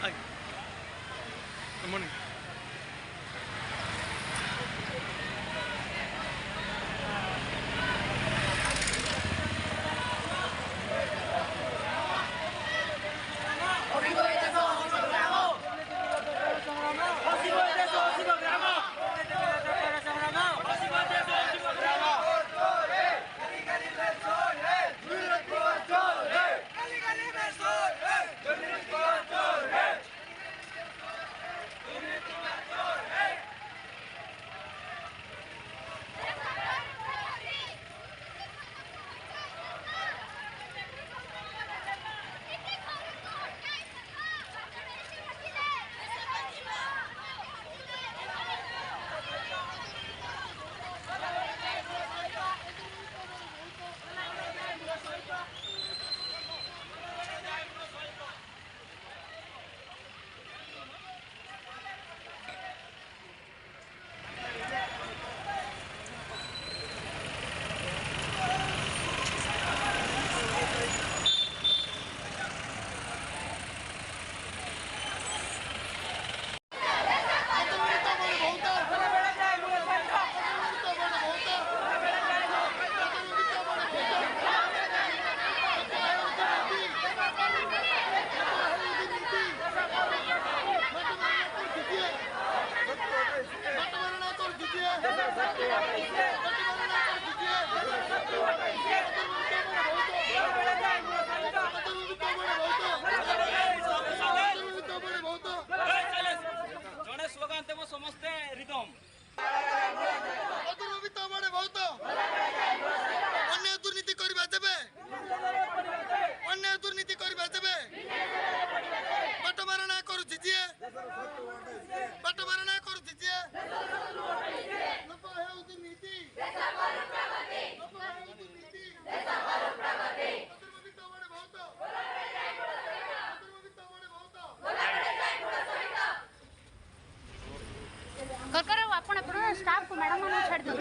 Good morning. समस्ते rhythm दुर्नीति करवा देबे अन्य दुर्नीति करवा देबे बटमारणा करू जिजिए बटमारणा करू जिजिए लोक हेउ दुर्नीति देश पर प्रगति लोक हेउ दुर्नीति देश पर प्रगति दुर्नीति बड़े बहुत दुर्नीति बड़े बहुत कर आपण स्टाफ को मैडम छाड़ दो।